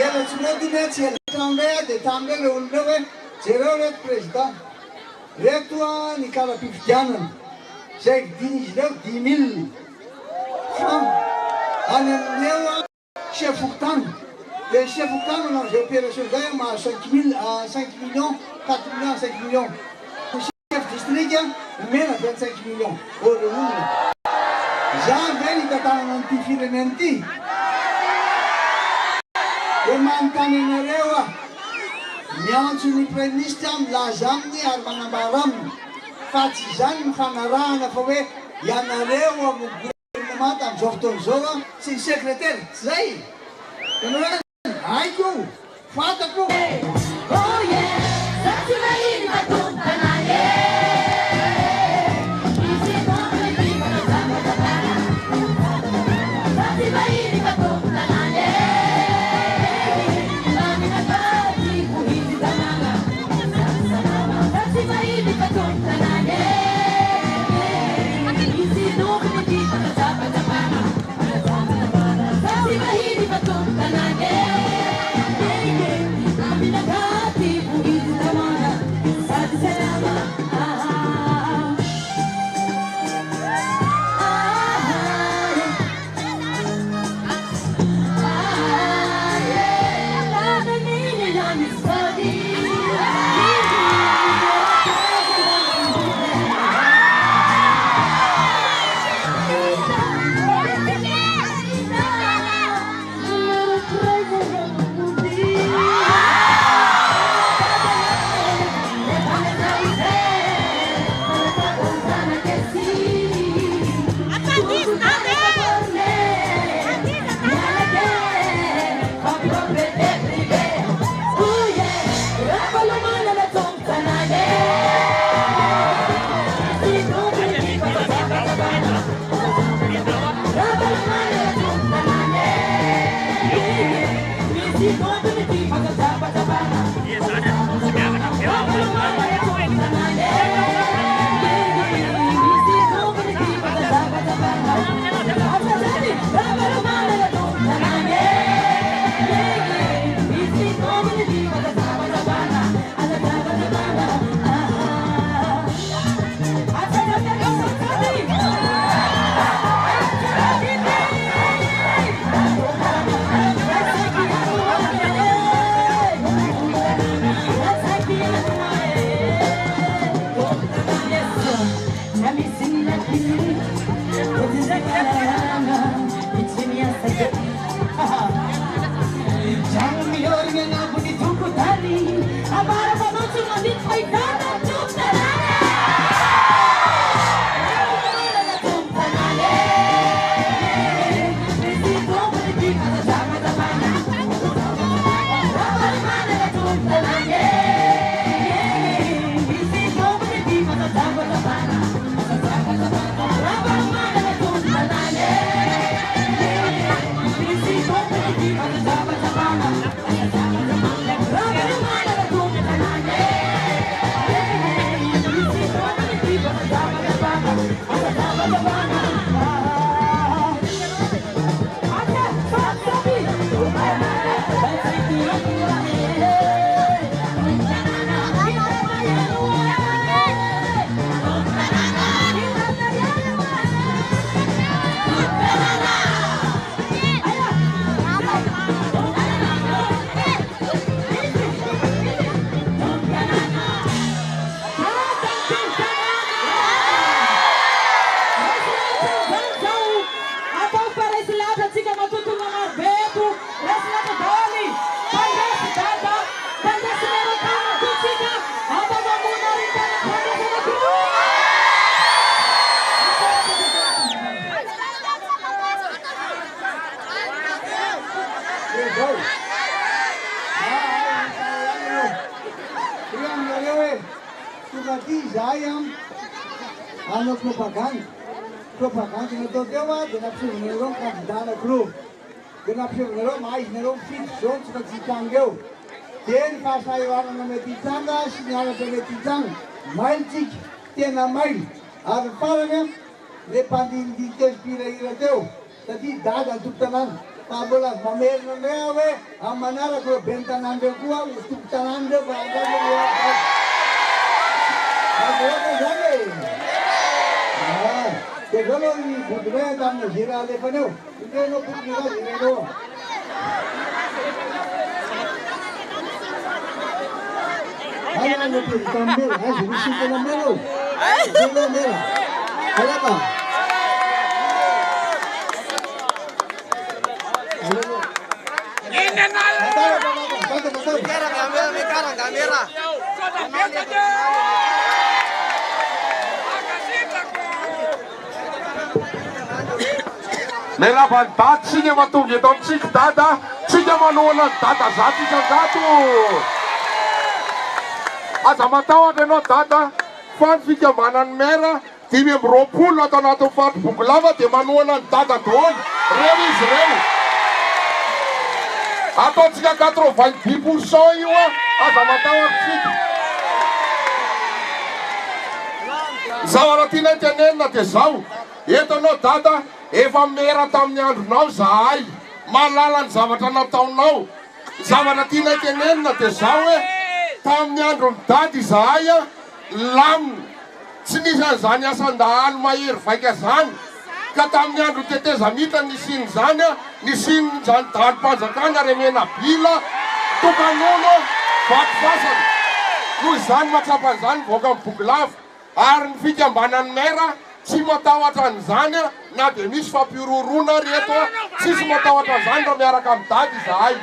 ela tsy modiny tsy ela tamindray dia tamindray le olonao hoe jereo reto président reto ny karaha-pifidianana zay diny izy ireo 10 000 francs any amin'eo chef fokontany dia chef fokontany manao zay opération zay mahazo 5 millions 4 millions 5 millions chef district mena 25 millions ore olona za zay nitatanana an'ity firenena ity dia manontany anareo a miantso ny premier ministre milaza aminy ary manambara aminy fa tsy zany mifanarahana fa hoe ianareo amin'ny gouvernement amin'izao fotoana izao a sy ny secrétaire tsy zay ianareo haiko fatako Hanao propaganda natao teo a dia nampisevinareo ny candidat anankiroa dia nampisevinareo mahaizanareo mifidy zao tsy katsitanga eo dia ny fahasahiranana mety hitsanga sy ny aratra mety hitsanga mailitsika tena maily ary farany le mpandinidiny teo spirahira teo satria dada antoko tanàna mbola mamerina indray aho hoe amin'ny manaraka hoe ben'ny tanàndreo koa tompo tanàndreo fa azoaka zany e dia zao aloha ny bodinay tamin'ny zira alefana eo indrenao bodina zirenao Ayo na président Mel, je vous suis de la Melo. Mel. Voilà pas. Kamera. Mela van-dady tsika mahatonga eto amintsika dada, tsika manohana ny dada zato isan-jato. Aza matahotra ianao dada fa ny fikambanan'ny maire 520 atao anatin'ny fato-bokolava dia manohana ny dada daholo reo izy reo. Ataontsika 90% io a, aza matahotra tsika. Zavatra tiana tenenina dia zao, eto anao dada efa mera tamin'ny andronao zahay, malala ny zavatra nataonao. Zavatra tiana tenenina dia zao hoe tamin'ny andron'ny dady zahay a lamina, tsy nisy an'izany asan-dahalo mahery vaika zany, ka tamin'ny andro tetezamita nisiny zany a, nisiny zany dalim-panjakana remena bila tokanono vatovasana noho izany matsapan'izany voaka amin'ny bokolava. Ary ny fikambanan'ny maire tsy matahotra an'izany a, na dia misy fampirorona reto a, tsisy matahotra an'izany raha miaraka amin'ny dady zahay.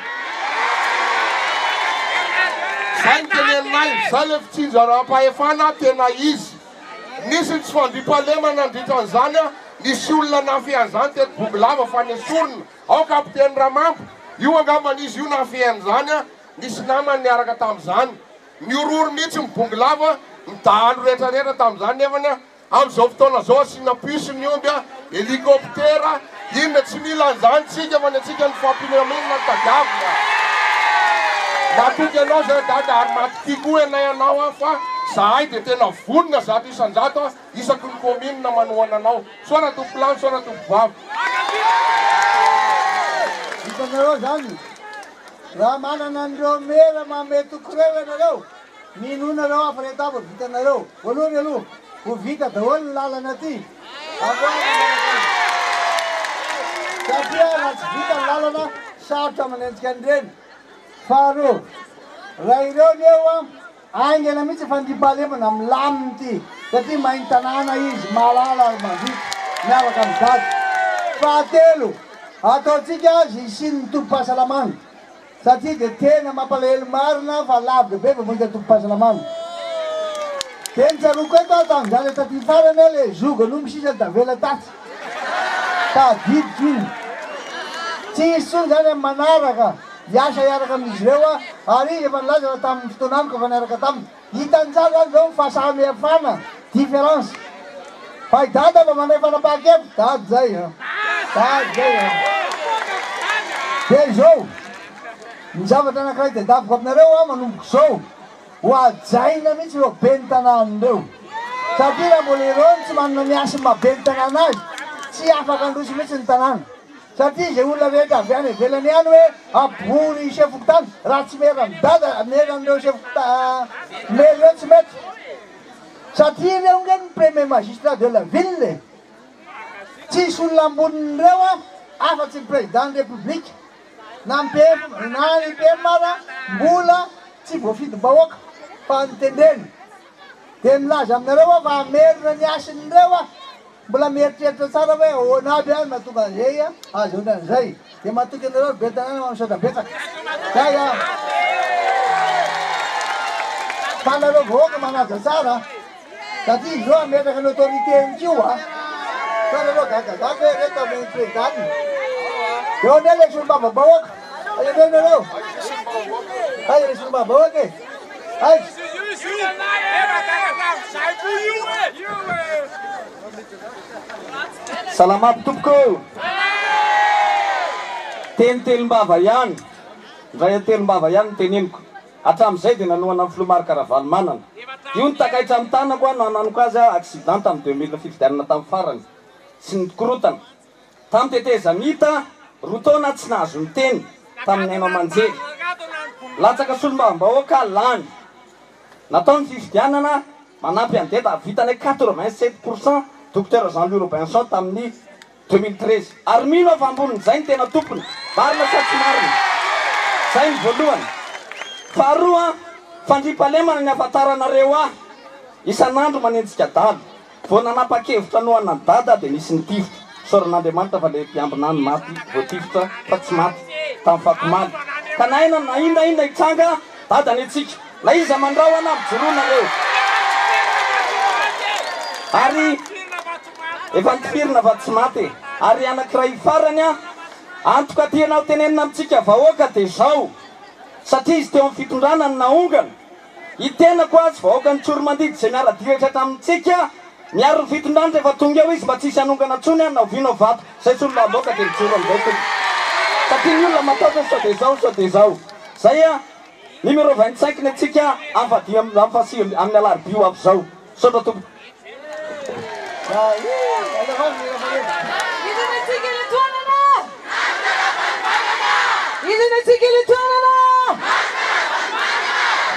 Zay ny teneninay, zay le fitsinjaram-pahefana tena izy. Nisy tsy fandriam-pahalemana nandritra an'izany a, nisy olona nafehan'izany teto bokolava fa nesorona. Ao kapiteny Ramambo, io angaman'izy io nafehan'izany a, nisy namany niaraka tamin'izany. Niororo mihitsy ny bokolava, ny dahalo rehetrarehetra tamin'izany nefany a, amin'izao fotoana zao asiana puce ny omby a, helikoptera, inona tsy mila an'izany tsika fa ny atsika ny fampilaminana ny tadiavina. Matoky anao zay dada ary matoky koa ianay anao a fa zahay dia tena vonona zato isan-jato a, isaky ny commune manohana anao. Soara tompo-lany, soara tompo-vavy. Hitanareo zany, raha manana an'ireo mera mametoko reo ianareo, minonareo afa rehetra avy vitanareo. Voalohany aloha, ho vita daholo ny lalana ty. Satria raha tsy vita ny lalana, sarotra manenjika an'ireny. Faharoa, raha ireo neo a, aingana mihitsy fandriam-pahalemana amin'ny laminy ty. Satria mahiny tanàna izy, malala mandritra, miaraka amin'ny dady. Fahatelo, ataontsika azy isin'ny tompo-pahasalamana. Satria dia tena mampalahelo marina fa lavitra be fa mahita tompo-pahasalamana. Dia nitsaroko eto tamin'izany taty farany le zoga no misisa davela tatsy. Tadidiko iny. Tsy hisy tsony zany amin'ny manaraka. Iasa iaraka amin'izy ireo a, ary efa nilaza fa tamin'ny fotoanamiko fa niaraka taminy. Hitan'izany zany zao fahasamihafana, différence. Fa i dada fa manay fanapahan-kevitra, dady zay a. Dady zay a. Dia izao, ny zavatra anankiray dia daviko aminareo a manomboko zao. Ho ajaina mihitsy ireo ben'ny tanàn'ireo. Satria raha mbola ireo tsy manana ny asa mahaben'ny tanàna azy, tsy afaka androso mihitsy ny tanàna. Satria izay olona rehetra avy any ivelany ihany hoe abory sefokotany, raha tsy merany dada, meran'ireo mery reo tsy mety. Satria ireo nge ny premier magistrat de la ville. Tsisy olona ambonin'ireo a, afa-tsy ny président de république, na ny PM mbola tsy voafidim-bahoaka fa nitendreny. Dia milaza aminareo a fa merina ny asin'ireo a, mbola mieritreritra tsara hoe ahoana aby any mahatonga an'izay a, azoana an'izay. Dia mahatoky anareo be tanàna mamisaotra betsaka. Zay a. Fa nareo vahoaka manaja tsara, satria izao ametraka ny autorité-n'io a. Fa nareo gagagaga hoe reto amin'ny président. Eo ny election mbavabahoaka. Ayoneo nareo. Ay, election mbavabahoaka e. Ay. Salama tompoko. Tenitelim-bava ihany. Ndray telim-bava ihany ny teneniko. Hatramin'izay dia nanohana amin'ny Filomary Karavalo manana. Io ny takaitra amin'ny tanako a, nananoko azy a accident tamin'ny 2000 fifidianana tamin'ny farany. Sy ny korotana. Tamin'ny tetezamita Rotona tsy nahazo ny teny tamin'ny haino aman-jery. Latsaka solombavam-bahoaka lany. Nataony fifidianana manampy an'ny deda vitany 87% docteur Jean-Louis Robinson tamin'ny 2013. Ary mino avy ambonin'izay ny tena tompony. Marina sa tsy marina. Zay ny voalohany. Faharoa, fandriampahalemana ny ahafantaranareo ahy. Isan'andro manenjika dada. Vao nanapa-kevitra nohana ny dada dia nisy nitifitra. Soron'Andriamanitra fa le mpiambinany maty voatifitra fa tsy maty tamin'ny fakomaly. Ka na inona hitsanga dada ny atsika. Na iza mandrao ana mijoroana reo. Ary efa nifirina fa tsy maty. Ary anankiray farany antoka tianao tenenina amintsika vahoaka dia zao. Satria izy teo amin'ny fitondrana ny naongana. Itenako azy vahoaka ny tsoromandidy izay miara-diratra tamintsika. Miaro ny fitondrana rehefa tonga eo izy mba tsisy hanongana tsony na oviano vato. Zay solombavam-bahoaka dia mijoro amin'izay. Satria ny olona mataotra sao dia zao sao dia zao. Zay numéro 25 ny atsika amfasi amin'ny alarobio avy zao. Sondra tompo.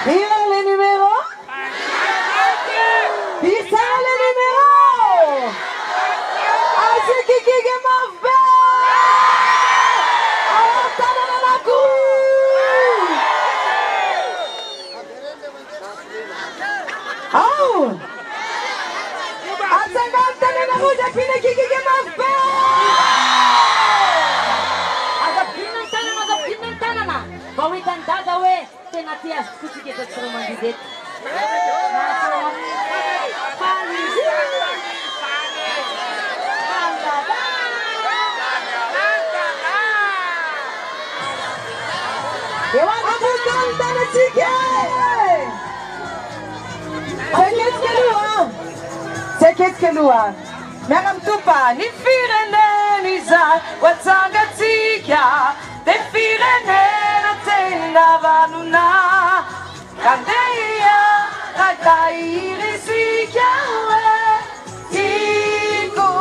Viva les numéros. Viva les numéros. Así que más ve. Ahora la cruz. Oh. Asanganta na nakuja pina que más ve. Ada pinantana na. Bawitan dada we. Tenatias kucing kita suruh mandidit. Dewan abukan tanah cikgu. Sakit keluar. Meram tupa ni firene ni za watsanga tika. De firene na tenda vanuna. Kandeya kakairi sikawe. Iko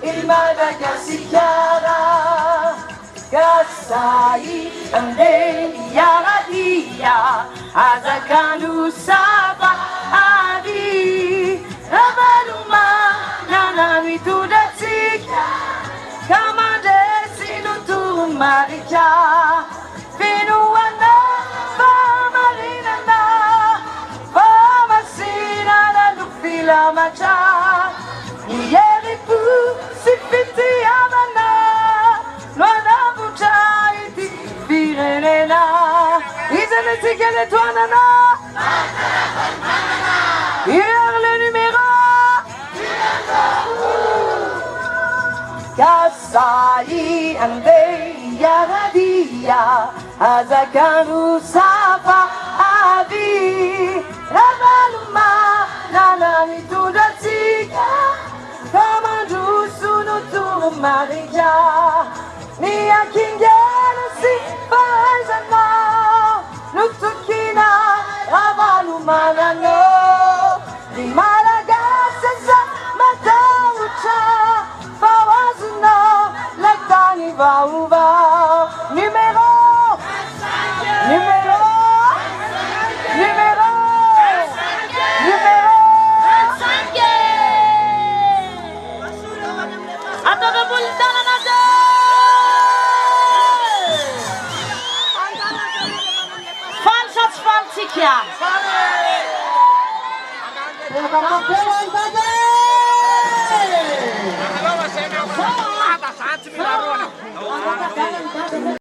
ilmada kasikara. Kasai ande yaradia azakanu saba adi rabaluma nanami tudatika kamade sinutu marika pinuana pamarina na pamasina na lufila macha yeripu sifiti amana Luana buchaiti virena Isane tikele tuanana Hier le numéro Kasai ande yaradia Azakanu sapa adi Rabaluma nanani tudatika Kamandu sunu tumarija Ni akingena si paisana Nutukina rabalumana no Ni malagasa za mataucha Fawazuna lektani vauva Numéro Numéro Numéro Numéro Atau kebulitanan aja Falsikia.